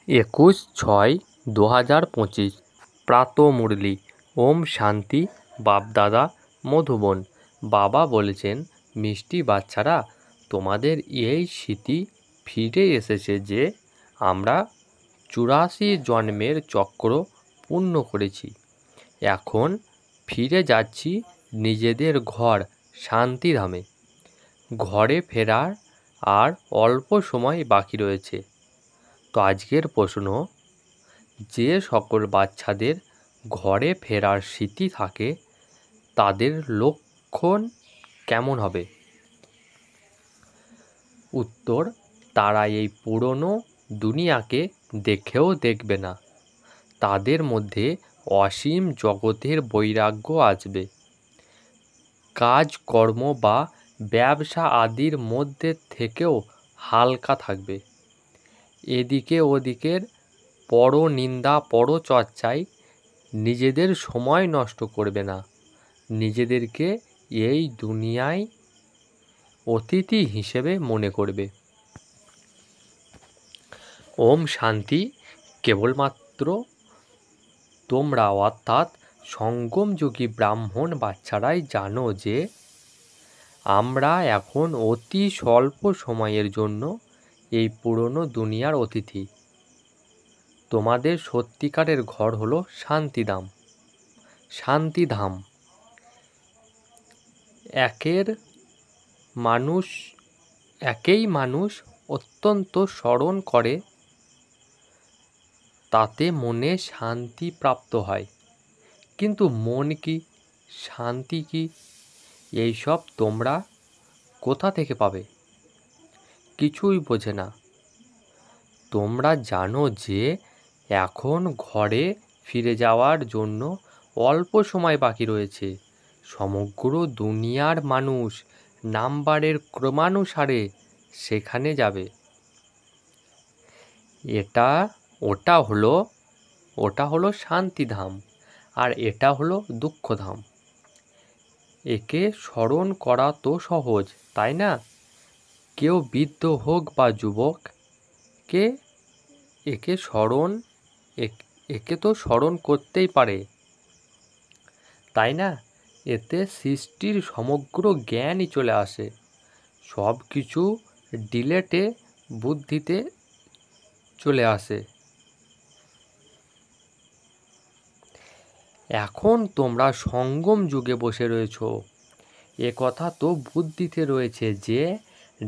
21/6/2025 প্রাত মুরলি। ওম শান্তি। বাপ-দাদা মধুবন। বাবা বলেছেন, মিষ্টি বাচ্চারা, তোমাদের এই স্মৃতি ফিরে এসেছে যে আমরা 84 জন্মের চক্র পূর্ণ করেছি। এখন ফিরে যাচ্ছি নিজেদের ঘর শান্তিধামে। ঘরে ফেরার আর অল্প সময় বাকি রয়েছে। তো আজকের প্রশ্ন, যে সকল বাচ্চাদের ঘরে ফেরার স্মৃতি থাকে তাদের লক্ষণ কেমন হবে? উত্তর, তারা এই পুরনো দুনিয়াকে দেখেও দেখবে না। তাদের মধ্যে অসীম জগতের বৈরাগ্য আসবে। কাজকর্ম বা ব্যবসা আদির মধ্যে থেকেও হালকা থাকবে। এদিকে ওদিকের পরনিন্দা পরচর্চায় নিজেদের সময় নষ্ট করবে না। নিজেদেরকে এই দুনিয়ায় অতিথি হিসেবে মনে করবে। ওম শান্তি। কেবলমাত্র তোমরা অর্থাৎ সঙ্গমযোগী ব্রাহ্মণ বাচ্চারাই জানো যে আমরা এখন অতি স্বল্প সময়ের জন্য এই পুরনো দুনিয়ার অতিথি। তোমাদের সত্যিকারের ঘর হলো শান্তিধাম। শান্তিধাম একেই মানুষ অত্যন্ত স্মরণ করে, তাতে মনে শান্তি প্রাপ্ত হয়। কিন্তু মন কি, শান্তি কি, এইসব তোমরা কোথা থেকে পাবে? কিছুই বোঝে না। তোমরা জানো যে এখন ঘরে ফিরে যাওয়ার জন্য অল্প সময় বাকি রয়েছে। সমগ্র দুনিয়ার মানুষ নাম্বারের ক্রমানুসারে সেখানে যাবে। ওটা হলো শান্তিধাম, আর এটা হলো দুঃখধাম। একে স্মরণ করা তো সহজ, তাই না? কেউ বৃদ্ধ হোক বা যুবক, একে তো স্মরণ করতেই পারে, তাই না? এতে সৃষ্টির সমগ্র জ্ঞানই চলে আসে। সব কিছু ডিলেটে বুদ্ধিতে চলে আসে। এখন তোমরা সঙ্গম যুগে বসে রয়েছ। এ কথা তো বুদ্ধিতে রয়েছে যে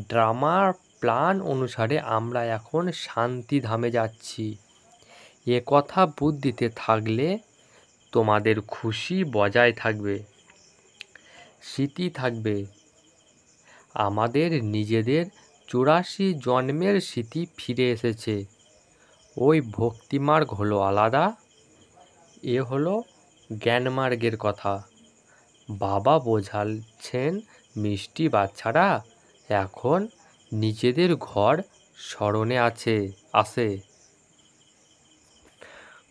ড্রামার প্ল্যান অনুসারে আমরা এখন শান্তিধামে যাচ্ছি। এ কথা বুদ্ধিতে থাকলে তোমাদের খুশি বজায় থাকবে, স্মৃতি থাকবে। আমাদের নিজেদের 84 জন্মের স্মৃতি ফিরে এসেছে। ওই ভক্তিমার্গ হলো আলাদা, এ হলো জ্ঞানমার্গের কথা। বাবা বোঝাচ্ছেন, মিষ্টি বাচ্চারা, এখন নিজেদের ঘর স্মরণে আসে।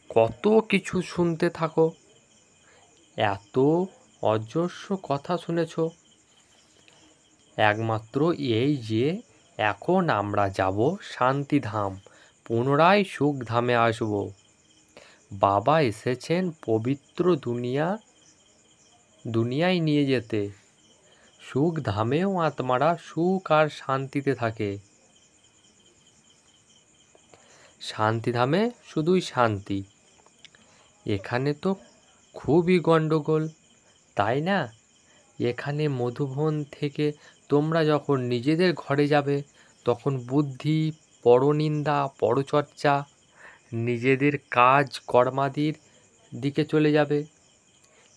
কত কিছু শুনতে থাকো, এত অজস্র কথা শুনেছ। একমাত্র এই যে এখন আমরা যাব শান্তিধাম, পুনরায় সুখধামে আসব। বাবা এসেছেন পবিত্র দুনিয়ায় নিয়ে যেতে। সুখধামেও আত্মারা সুখ আর শান্তিতে থাকে। শান্তিধামে শুধুই শান্তি। এখানে তো খুবই গণ্ডগোল, তাই না? এখানে মধুবন থেকে তোমরা যখন নিজেদের ঘরে যাবে তখন বুদ্ধি, পরনিন্দা পরচর্চা, নিজেদের কাজ কর্মাদির দিকে চলে যাবে।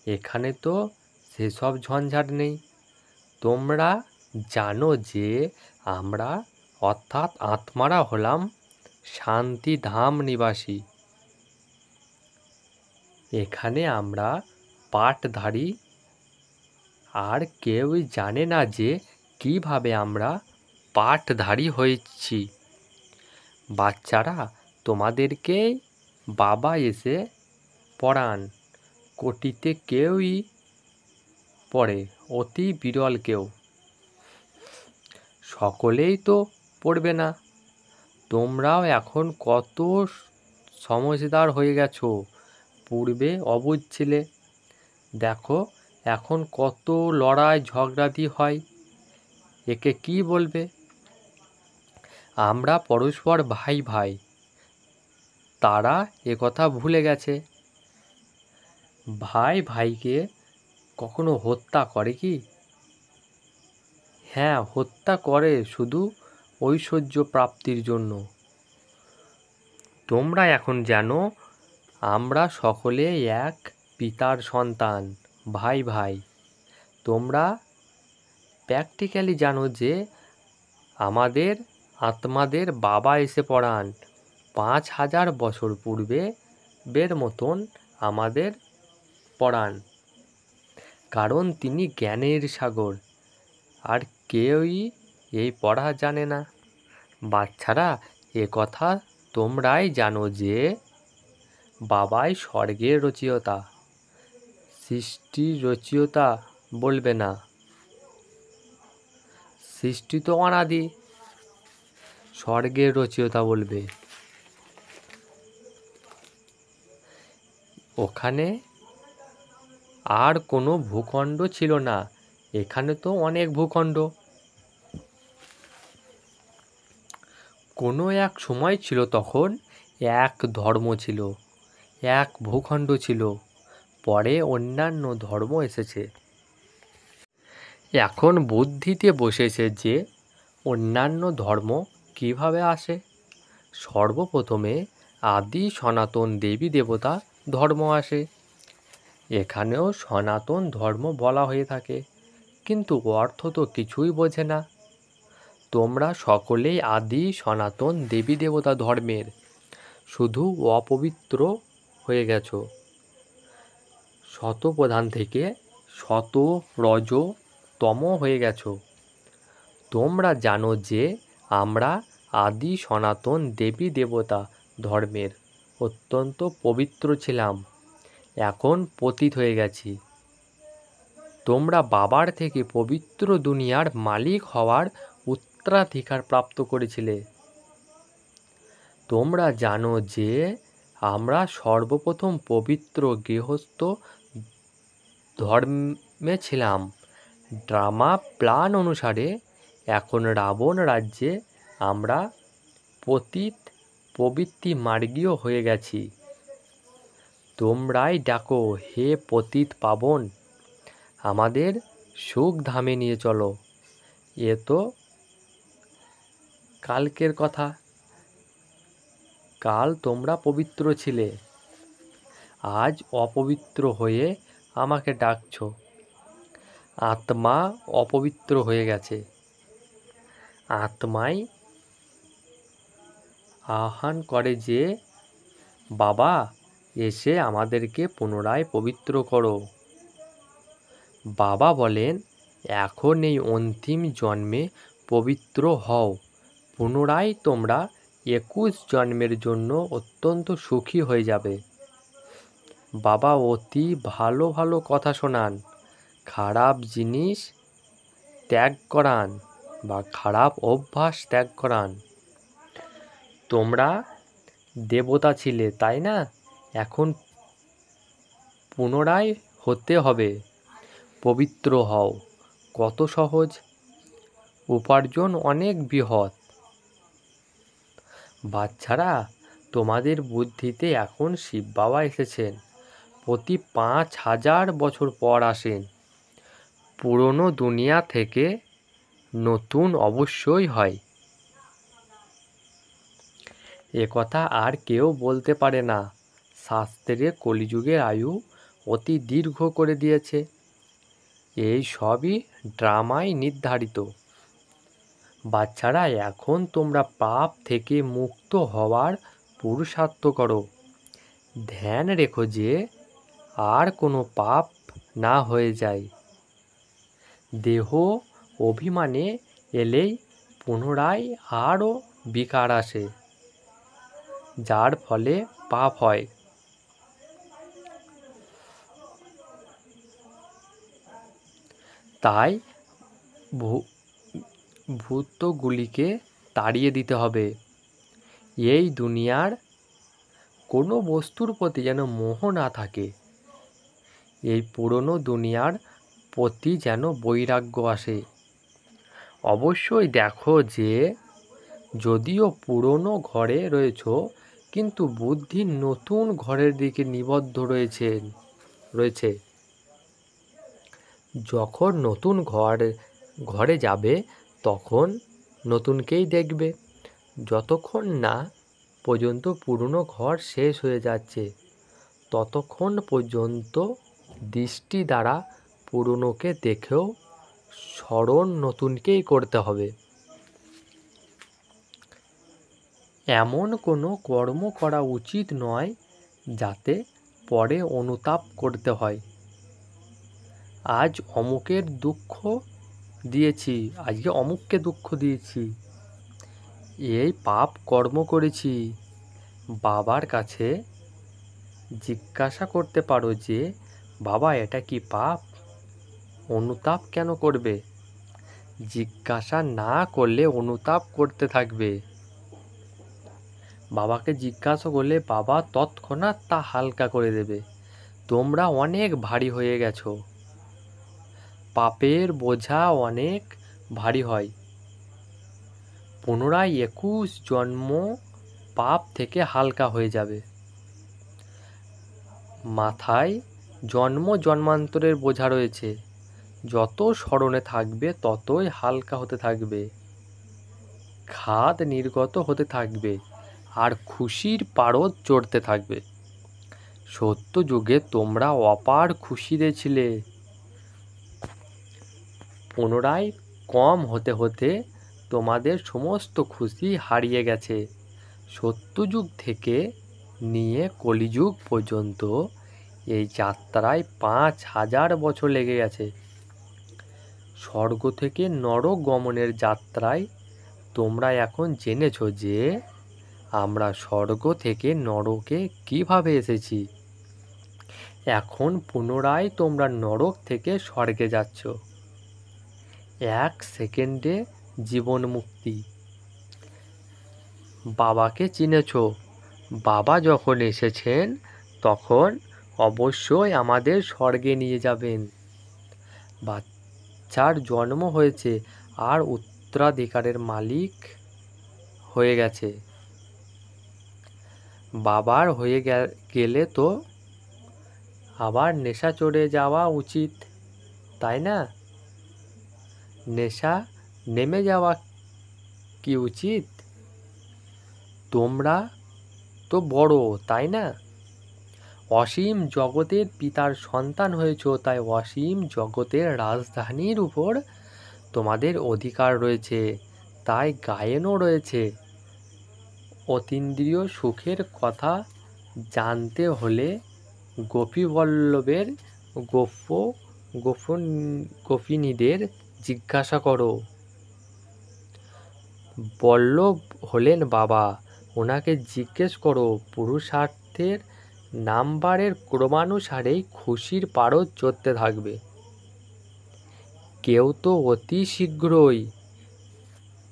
এখানে তো সেসব ঝঞ্ঝাট নেই। তোমরা জানো যে আমরা অর্থাৎ আত্মারা হলাম শান্তিধাম নিবাসী। এখানে আমরা পাঠধারী, আর কেউই জানে না যে কিভাবে আমরা পাঠধারী হয়েছি। বাচ্চারা, তোমাদেরকে বাবা এসে পড়ান। কোটিতে কেউই পড়ে, অতি বিরল কেউ। সকলেই তো পড়বে না। তোমরাও এখন কত সমঝদার হয়ে গেছো, পূর্বে অবুঝ ছিলে। দেখো এখন কত লড়াই ঝগড়াঝাটি হয়, একে কি বলবে? আমরা পরস্পর ভাই ভাই, তারা একথা ভুলে গেছে। ভাই ভাইকে কখনো হত্যা করে কি? হ্যাঁ, হত্যা করে শুধু ঐশ্বর্য প্রাপ্তির জন্য। তোমরা এখন জানো আমরা সকলে এক পিতার সন্তান, ভাই ভাই। তোমরা প্র্যাকটিক্যালি জানো যে আমাদের আত্মাদের বাবা এসে পড়ান 5,000 বছর পূর্বে বের মতন আমাদের পড়ান, কারণ তিনি জ্ঞানের সাগর, আর কেউই এই পড়া জানে না। বাচ্চারা, এ কথা তোমরাই জানো যে বাবাই স্বর্গের রচয়িতা, সৃষ্টির রচয়িতা বলবে না, সৃষ্টি তো অনাদি, স্বর্গের রচয়িতা বলবে। ওখানে আর কোনো ভূখণ্ড ছিল না, এখানে তো অনেক ভূখণ্ড। কোনো এক সময় ছিল, তখন এক ধর্ম ছিল, এক ভূখণ্ড ছিল, পরে অন্যান্য ধর্ম এসেছে। এখন বুদ্ধিতে বসেছে যে অন্যান্য ধর্ম কিভাবে আসে। সর্বপ্রথমে আদি সনাতন দেবী দেবতা ধর্ম আসে, এখানেও সনাতন ধর্ম বলা হয়ে থাকে, কিন্তু অর্থ তো কিছুই বোঝে না। তোমরা সকলেই আদি সনাতন দেবী দেবতা ধর্মের, শুধু অপবিত্র হয়ে গেছো। শতপ্রধান থেকে শত রজ তম হয়ে গেছো। তোমরা জানো যে আমরা আদি সনাতন দেবী দেবতা ধর্মের অত্যন্ত পবিত্র ছিলাম, এখন পতিত হয়ে গেছি। তোমরা বাবার থেকে পবিত্র দুনিয়ার মালিক হওয়ার উত্তরাধিকার প্রাপ্ত করেছিলে। তোমরা জানো যে আমরা সর্বপ্রথম পবিত্র গৃহস্থ ধর্মে ছিলাম। ড্রামা প্ল্যান অনুসারে এখন রাবণ রাজ্যে আমরা পতিত প্রবৃত্তি মার্গীয় হয়ে গেছি। তোমরাই ডাকো, হে পতিত পাবন, আমাদের সুখ ধামে নিয়ে চলো। এ তো কালকের কথা, কাল তোমরা পবিত্র ছিলে, আজ অপবিত্র হয়ে আমাকে ডাকছ। আত্মা অপবিত্র হয়ে গেছে, আত্মাই আহ্বান করে যে বাবা এসে আমাদেরকে পুনরায় পবিত্র করো। বাবা বলেন, এখন এই অন্তিম জন্মে পবিত্র হও, পুনরায় তোমরা 21 জন্মের জন্য অত্যন্ত সুখী হয়ে যাবে। বাবা অতি ভালো ভালো কথা শোনান, খারাপ জিনিস ত্যাগ করান বা খারাপ অভ্যাস ত্যাগ করান। তোমরা দেবতা ছিলে, তাই না? এখন পুনরায় হতে হবে, পবিত্র হও। কত সহজ, উপার্জন অনেক বৃহৎ। বাচ্চারা, তোমাদের বুদ্ধিতে এখন শিব বাবা এসেছেন, প্রতি 5,000 বছর পর আসেন। পুরনো দুনিয়া থেকে নতুন অবশ্যই হয়, একথা আর কেউ বলতে পারে না। শাস্ত্রে কলিযুগের আয়ু অতি দীর্ঘ করে দিয়েছে, এই সবই ড্রামায় নির্ধারিত। বাচ্চারা, এখন তোমরা পাপ থেকে মুক্ত হওয়ার পুরুষার্থ করো। ধ্যান রেখো যে আর কোনো পাপ না হয়ে যায়। দেহ অভিমানে এলেই পুনরায় আরও বিকার আসে, যার ফলে পাপ হয়। তাই ভূতগুলিকে তাড়িয়ে দিতে হবে। এই দুনিয়ার কোনো বস্তুর প্রতি যেন মোহ না থাকে, এই পুরনো দুনিয়ার প্রতি যেন বৈরাগ্য আসে। অবশ্যই দেখো যে যদিও পুরনো ঘরে রয়েছো, কিন্তু বুদ্ধি নতুন ঘরের দিকে নিবদ্ধ রয়েছে। যখন নতুন ঘরে যাবে তখন নতুনকেই দেখবে, যতক্ষণ না পর্যন্ত পুরনো ঘর শেষ হয়ে যাচ্ছে ততক্ষণ পর্যন্ত দৃষ্টি দ্বারা পুরনোকে দেখেও স্মরণ নতুনকেই করতে হবে। এমন কোনো কর্ম করা উচিত নয় যাতে পরে অনুতাপ করতে হয়। আজ অমুককে দুঃখ দিয়েছি, এই পাপ কর্ম করেছি। বাবার কাছে জিজ্ঞাসা করতে পারো যে, বাবা এটা কি পাপ? অনুতাপ কেন করবে? জিজ্ঞাসা না করলে অনুতাপ করতে থাকবে। বাবাকে জিজ্ঞাসা করলে বাবা তৎক্ষণাৎ তা হালকা করে দেবে। তোমরা অনেক ভারী হয়ে গেছো, পাপের বোঝা অনেক ভারী হয়। পুনরায় 21 জন্ম পাপ থেকে হালকা হয়ে যাবে। মাথায় জন্মান্তরের বোঝা রয়েছে, যত স্মরণে থাকবে ততই হালকা হতে থাকবে, খাদ নির্গত হতে থাকবে, আর খুশির পারদ চড়তে থাকবে। সত্য যুগে তোমরা অপার খুশিতে ছিলে, পুনরায় কম হতে হতে তোমাদের সমস্ত খুশি হারিয়ে গেছে। সত্যযুগ থেকে নিয়ে কলিযুগ পর্যন্ত এই যাত্রায় 5000 বছর লেগে গেছে। স্বর্গ থেকে নরক গমনের যাত্রায় তোমরা এখন জেনেছ যে আমরা স্বর্গ থেকে নরকে কিভাবে এসেছি। এখন পুনরায় তোমরা নরক থেকে স্বর্গে যাচ্ছ। 1 সেকেন্ডে জীবন মুক্তি। বাবাকে চিনেছ। বাবা যখন এসেছেন তখন অবশ্যই আমাদের স্বর্গে নিয়ে যাবেন। বাচ্চার জন্ম হয়েছে আর উত্তরাধিকারের মালিক হয়ে গেছে। বাবার হয়ে গেলে তো আবার নেশা চড়ে যাওয়া উচিত, তাই না? নেশা নেমে যাওয়া কি উচিত? তোমরা তো বড়, তাই না? অসীম জগতের পিতার সন্তান হয়েছ, তাই অসীম জগতের রাজধানীর উপর তোমাদের অধিকার রয়েছে, তাই গায়েনও রয়েছে। অতীন্দ্রিয় সুখের কথা জানতে হলে গোপীবল্লভের গোপিনীদের জিজ্ঞাসা করো। বল্লভ হলেন বাবা, ওনাকে জিজ্ঞেস করো। পুরুষার্থের নাম্বারের ক্রমানুসারেই খুশির পারদ চড়তে থাকবে। কেউ তো অতি শীঘ্রই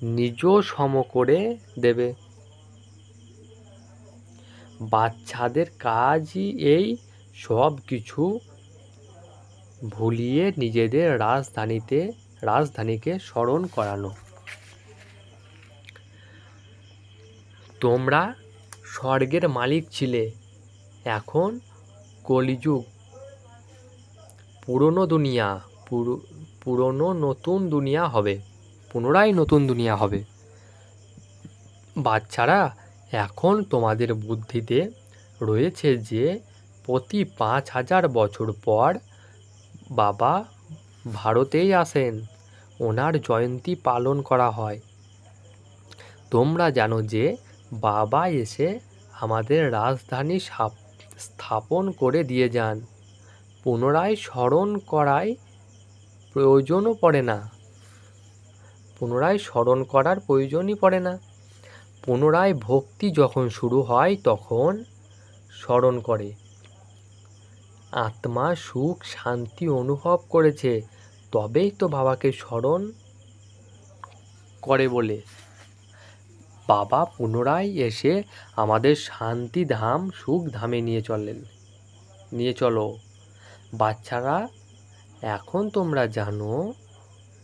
নিজ সম করে দেবে। বাচ্চাদের কাজই এই সব কিছু ভুলিয়ে নিজেদের রাজধানীকে স্মরণ করানো। তোমরা স্বর্গের মালিক ছিলে, এখন কলিযুগ। পুনরায় নতুন দুনিয়া হবে। বাচ্চারা, এখন তোমাদের বুদ্ধিতে রয়েছে যে প্রতি 5000 বছর পর বাবা ভারতেই আসেন, ওনার জয়ন্তী পালন করা হয়। তোমরা জানো যে বাবা এসে আমাদের রাজধানী স্থাপন করে দিয়ে যান। পুনরায় স্মরণ করার প্রয়োজনই পড়ে না। পুনরায় ভক্তি যখন শুরু হয় তখন স্মরণ করে। আত্মা সুখ শান্তি অনুভব করেছে, তবেই তো বাবাকে স্মরণ করে বলে। বাবা পুনরায় এসে আমাদের শান্তিধাম সুখধামে নিয়ে চলো। বাচ্চারা, এখন তোমরা জানো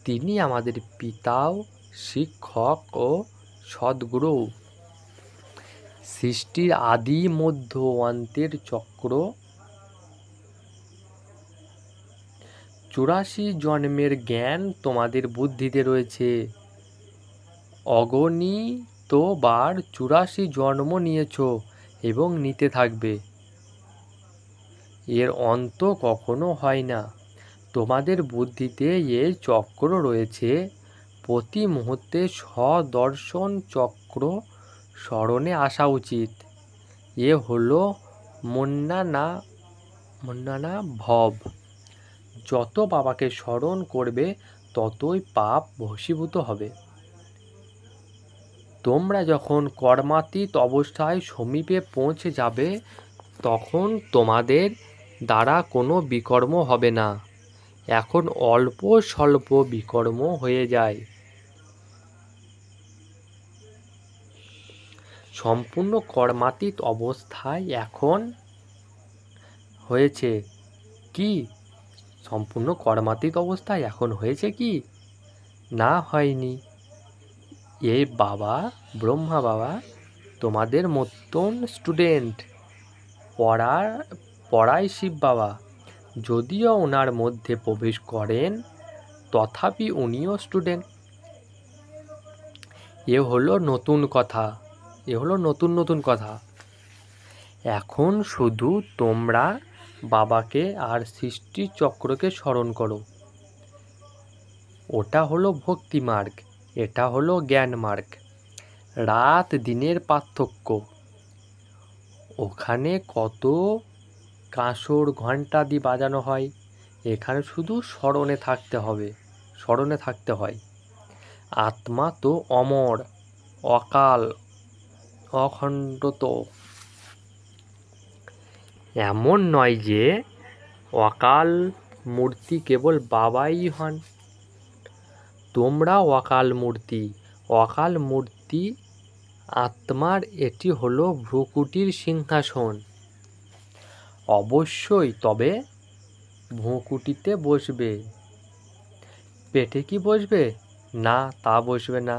তিনি আমাদের পিতাও, শিক্ষক ও সদ্গুরু। সৃষ্টির আদি মধ্য অন্তের চক্র, 84 জন্মের জ্ঞান তোমাদের বুদ্ধিতে রয়েছে। অগণিতবার 84 জন্ম নিয়েছ এবং নিতে থাকবে। এর অন্ত কখনো হয় না। তোমাদের বুদ্ধিতে এই চক্র রয়েছে। প্রতি মুহূর্তে স্বদর্শন চক্র স্মরণে আসা উচিত। এ হলো মন্নানা ভব। যত বাবাকে স্মরণ করবে ততই পাপ ভস্মীভূত হবে। তোমরা যখন কর্মাতীত অবস্থায় সমীপে পৌঁছে যাবে তখন তোমাদের দ্বারা কোনো বিকর্ম হবে না। এখন অল্প স্বল্প বিকর্ম হয়ে যায়। সম্পূর্ণ কর্মাতীত অবস্থায় এখন হয়েছে কি? সম্পূর্ণ কর্মাতীত অবস্থায় এখন হয়েছে কি? না, হয়নি। এই বাবা, ব্রহ্মা বাবা তোমাদের মতন স্টুডেন্ট, পড়ায় শিব বাবা। যদিও ওনার মধ্যে প্রবেশ করেন তথাপি উনিও স্টুডেন্ট। এ হলো নতুন কথা। এখন শুধু তোমরা বাবাকে আর সৃষ্টি চক্রকে স্মরণ করো। ওটা হলো ভক্তি মার্গ, এটা হলো জ্ঞান মার্গ। রাত দিনের পার্থক্য। ওখানে কত কাঁসর ঘণ্টাদি বাজানো হয়, এখানে শুধু স্মরণে থাকতে হয়। আত্মা তো অমর, অকাল, অখণ্ডত। এমন নয় যে অকাল মূর্তি কেবল বাবাই হন। তোমরাও অকাল মূর্তি আত্মার। এটি হলো ভ্রুকুটির সিংহাসন। অবশ্যই, তবে ভ্রুকুটিতে বসবে, পেটে কি বসবে? না, তা বসবে না।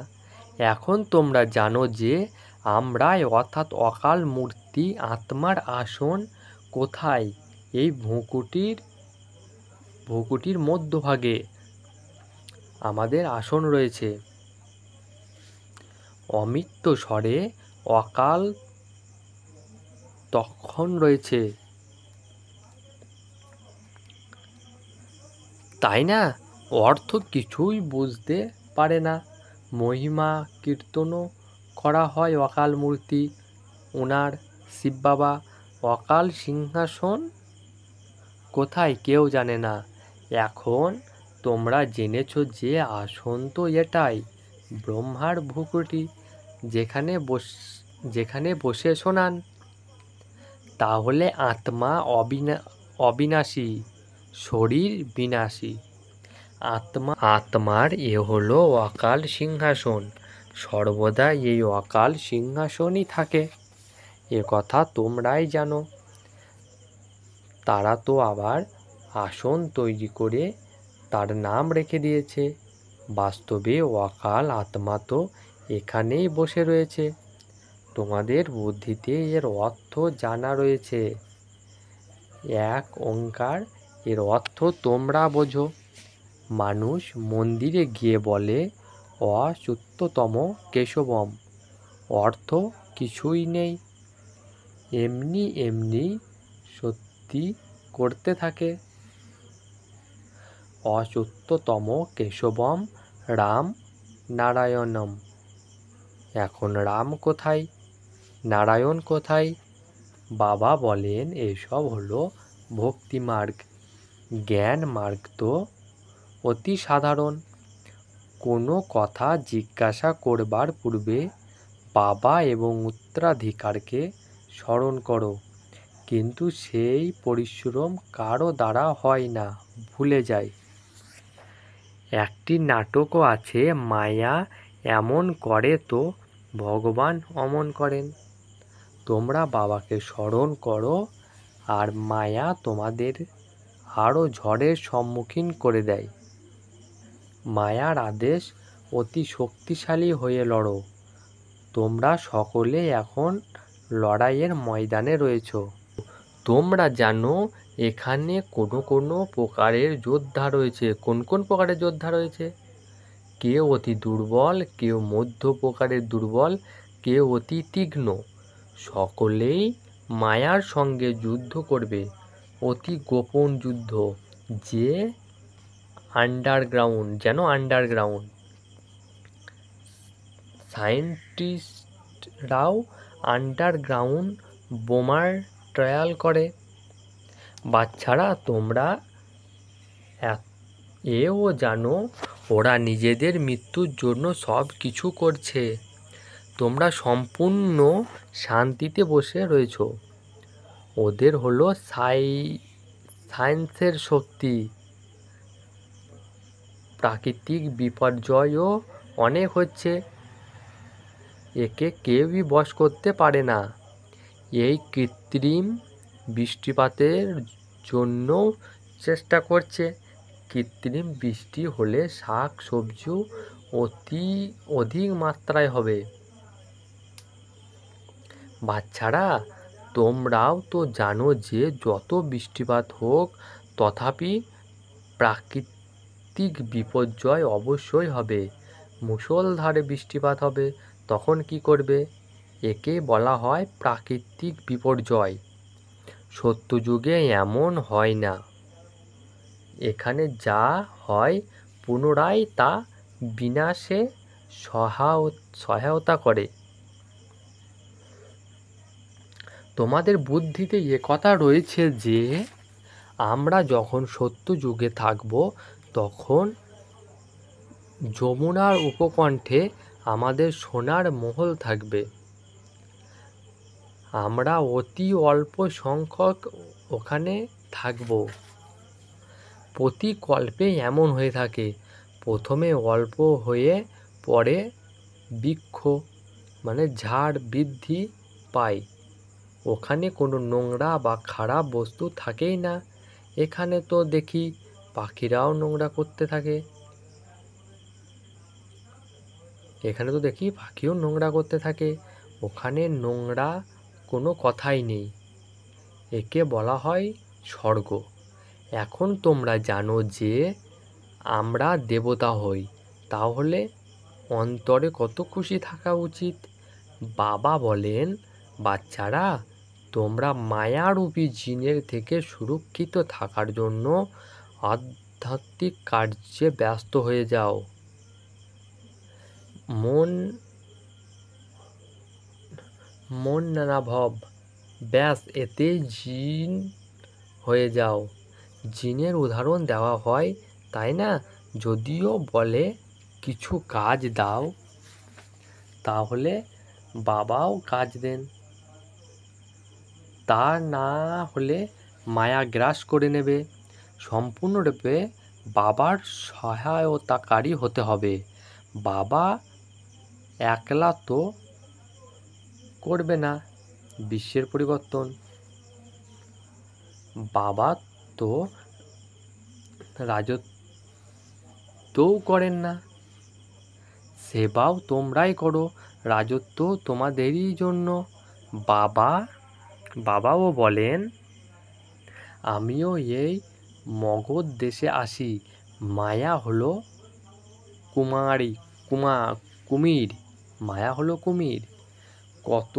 এখন তোমরা জানো যে আমরাই অর্থাৎ অকাল মূর্তি আত্মার আসন কোথায়? এই ভ্রুকুটির মধ্যভাগে আমাদের আসন রয়েছে। অমৃত স্বরে অকাল তখন রয়েছে, তাই না? অর্থ কিছুই বুঝতে পারে না। মহিমা কীর্তনও করা হয় অকাল মূর্তি ওনার, শিব বাবা। অকাল সিংহাসন কোথায় কেউ জানে না। এখন তোমরা জেনেছ যে আসন তো এটাই, ব্রহ্মার ভ্রুকুটি, যেখানে বসে শোনান। তাহলে আত্মা অবিনাশী, শরীর বিনাশী। আত্মার এ হলো অকাল সিংহাসন, সর্বদা এই অকাল সিংহাসনই থাকে। এ কথা তোমরাই জানো। তারা তো আবার আসন তৈরি করে তার নাম রেখে দিয়েছে। বাস্তবে অকাল আত্মা তো এখানেই বসে রয়েছে। তোমাদের বুদ্ধিতে এর অর্থ জানা রয়েছে। এক ওঙ্কার, এর অর্থ তোমরা বোঝো। মানুষ মন্দিরে গিয়ে বলে অচ্যুততম কেশবম, অর্থ কিছুই নেই, এমনি সত্যি করতে থাকে। অচ্যুততম কেশবম রাম নারায়ণম। এখন রাম কোথায়, নারায়ণ কোথায়? বাবা বলেন এসব হলো ভক্তি মার্গ। জ্ঞান মার্গ তো অতি সাধারণ। কোনো কথা জিজ্ঞাসা করবার পূর্বে বাবা এবং উত্তরাধিকারকে স্মরণ করো। কিন্তু সেই পরিশ্রম কারো দ্বারা হয় না, ভুলে যায়। একটি নাটকও আছে, মায়া এমন করে তো ভগবান অমন করেন। তোমরা বাবাকে স্মরণ করো, আর মায়া তোমাদের আরও ঝড়ের সম্মুখীন করে দেয়। মায়ার আদেশ, অতি শক্তিশালী হয়ে লড়ো। তোমরা সকলে এখন লড়াইয়ের ময়দানে রয়েছ। তোমরা জানো এখানে কোনো প্রকারের যোদ্ধা রয়েছে। কোন কোন প্রকারের যোদ্ধা রয়েছে? কেউ অতি দুর্বল, কেউ মধ্য প্রকারের দুর্বল, কেউ অতি তীক্ষ্ণ। সকলেই মায়ার সঙ্গে যুদ্ধ করবে, অতি গোপন যুদ্ধ, যে আন্ডারগ্রাউন্ড। সায়েন্টিস্টরাও আন্ডারগ্রাউন্ড বোমার ট্রায়াল করে। বাচ্চারা, তোমরা এও জানো ওরা নিজেদের মৃত্যুর জন্য সব কিছু করছে। তোমরা সম্পূর্ণ শান্তিতে বসে রয়েছ। ওদের হলো সায়েন্সের শক্তি। প্রাকৃতিক বিপর্যয়ও অনেক হচ্ছে, একে কেউই বশ করতে পারে না। এই কৃত্রিম বৃষ্টিপাতের জন্য চেষ্টা করছে। কৃত্রিম বৃষ্টি হলে শাক সবজি অধিক মাত্রায় হবে। বাচ্চারা, তোমরাও তো জানো যে যত বৃষ্টিপাত হোক, তথাপি প্রাকৃতিক বিপর্যয় অবশ্যই হবে। মুষলধারে বৃষ্টিপাত হবে, তখন কি করবে? একে বলা হয় প্রাকৃতিক বিপর্যয়। সত্যযুগে এমন হয় না। এখানে যা হয় পুনরায় তা বিনাশে সহায়তা করে। তোমাদের বুদ্ধিতে কথা রয়েছে যে আমরা যখন সত্যযুগে থাকব, তখন যমুনার উপকণ্ঠে আমাদের সোনার মহল থাকবে। আমরা অতি অল্প সংখ্যক ওখানে থাকব। প্রতি কল্পে এমন হয়ে থাকে। প্রথমে অল্প হয়ে পরে বৃক্ষ ঝাড় বৃদ্ধি পায়। ওখানে কোনো নোংরা বা খারাপ বস্তু থাকেই না। এখানে তো দেখি পাখিরাও নোংরা করতে থাকে। ওখানে নোংরা কোনো কথাই নেই। একে বলা হয় স্বর্গ। এখন তোমরা জানো যে আমরা দেবতা হই, তাহলে অন্তরে কত খুশি থাকা উচিত। বাবা বলেন, বাচ্চারা, তোমরা মায়ারূপী জিনের থেকে সুরক্ষিত থাকার জন্য আধ্যাত্মিক কার্যে ব্যস্ত হয়ে যাও। মন নানা ভব, ব্যাস এতে জিন হয়ে যাও। জিনের উদাহরণ দেওয়া হয়, তাই না? যদিও বলে কিছু কাজ দাও, তাহলে বাবাও কাজ দেন। তা না হলে মায়া গ্রাস করে নেবে। সম্পূর্ণরূপে বাবার সহায়তাকারী হতে হবে। বাবা একলা তো করবে না বিশ্বের পরিবর্তন। বাবা তো রাজত্বও করেন না, সেবাও তোমরাই করো। রাজত্ব তোমাদেরই জন্য। বাবাও বলেন, আমিও এই মগধ দেশে আসি। মায়া হলো কুমির। কত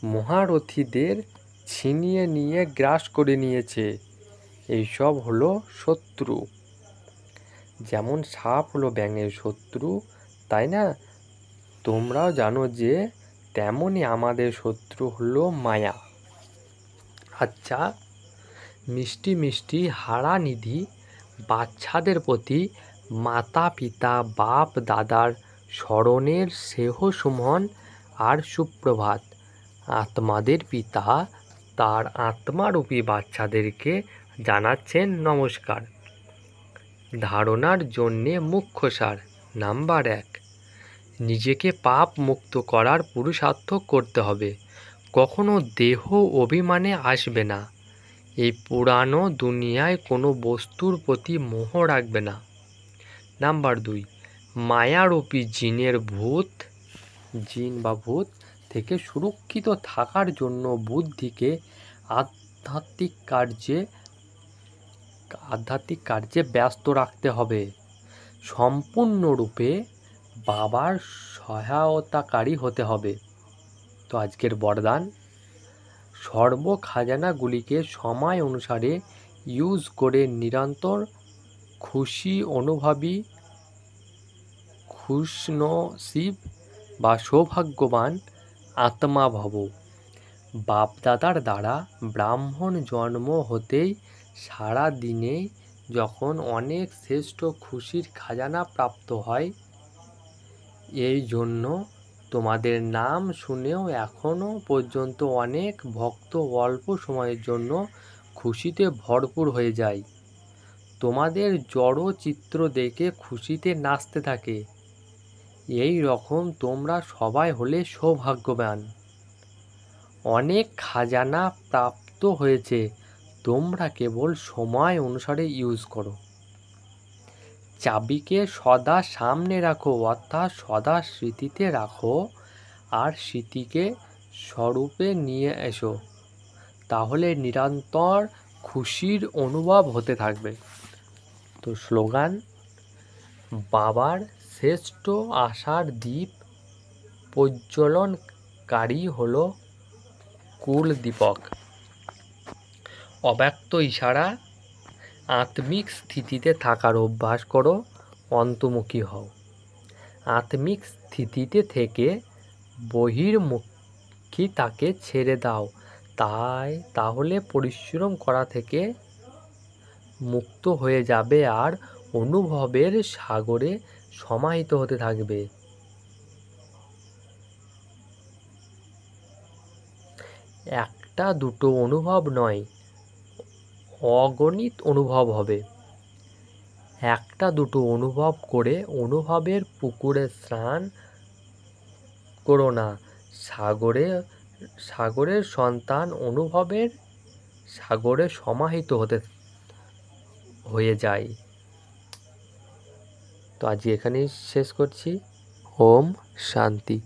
মহারথীদের ছিনিয়ে নিয়ে গ্রাস করে নিয়েছে। এইসব হলো শত্রু। যেমন সাপ হলো ব্যাঙের শত্রু, তাই না? তোমরাও জানো যে তেমনই আমাদের শত্রু হলো মায়া। আচ্ছা, মিষ্টি মিষ্টি হারানিধি বাচ্চাদের প্রতি মাতা পিতা বাপ দাদার স্মরণের স্নেহ সুমন আর সুপ্রভাত। আত্মাদের পিতা তার আত্মারূপী বাচ্চাদেরকে জানাচ্ছেন নমস্কার। ধারণার জন্যে মুখ্য সার নাম্বার 1, নিজেকে পাপ মুক্ত করার পুরুষার্থ করতে হবে। কখনো দেহ অভিমানে আসবে না। এই পুরানো দুনিয়ায় কোনো বস্তুর প্রতি মোহ রাখবে না। নাম্বার 2, মায়ারূপী জিন বা ভূত থেকে সুরক্ষিত থাকার জন্য বুদ্ধিকে আধ্যাত্মিক কার্যে ব্যস্ত রাখতে হবে। সম্পূর্ণরূপে বাবার সহায়তাকারী হতে হবে। তো আজকের বরদান, সর্ব খাজানাগুলিকে সময় অনুসারে ইউজ করে নিরন্তর খুশনসিব বা সৌভাগ্যবান আত্মা ভব। বাপদাদার দ্বারা ব্রাহ্মণ জন্ম হতেই সারা দিনে যখন অনেক শ্রেষ্ঠ খুশির খাজানা প্রাপ্ত হয়, এই জন্য তোমাদের নাম শুনেও এখনো পর্যন্ত অনেক ভক্ত অল্প সময়ের জন্য খুশিতে ভরপুর হয়ে যায়। তোমাদের জড় চিত্র দেখে খুশিতে নাচতে থাকে। এই রকম তোমরা সবাই হলে সৌভাগ্যবান। অনেক খাজানা প্রাপ্ত হয়েছে, তোমরা কেবল সময় অনুসারে ইউজ করো। চাবিকে সদা সামনে রাখো, অর্থাৎ সদা স্মৃতিতে রাখো, আর স্মৃতিকে স্বরূপে নিয়ে এসো। তাহলে নিরন্তর খুশির অনুভব হতে থাকবে। তো স্লোগান, বাবার শ্রেষ্ঠ আশার দ্বীপ প্রজ্বলনকারী হলো কুল দীপক। অব্যক্ত ইশারা, আত্মিক স্থিতিতে থাকার অভ্যাস করো, অন্তর্মুখী হও। আত্মিক স্থিতিতে থেকে বহির্মুখী তাকে ছেড়ে দাও, তাহলে পরিশ্রম করা থেকে মুক্ত হয়ে যাবে আর অনুভবের সাগরে সমাহিত হতে থাকবে। একটা দুটো অনুভব নয়, অগণিত অনুভব হবে। একটা দুটো অনুভব করে অনুভবের পুকুরে স্নান করো না। সাগরের সন্তান অনুভবের সাগরে সমাহিত হয়ে যায়। তো আজ এখানেই শেষ করছি। ওম শান্তি।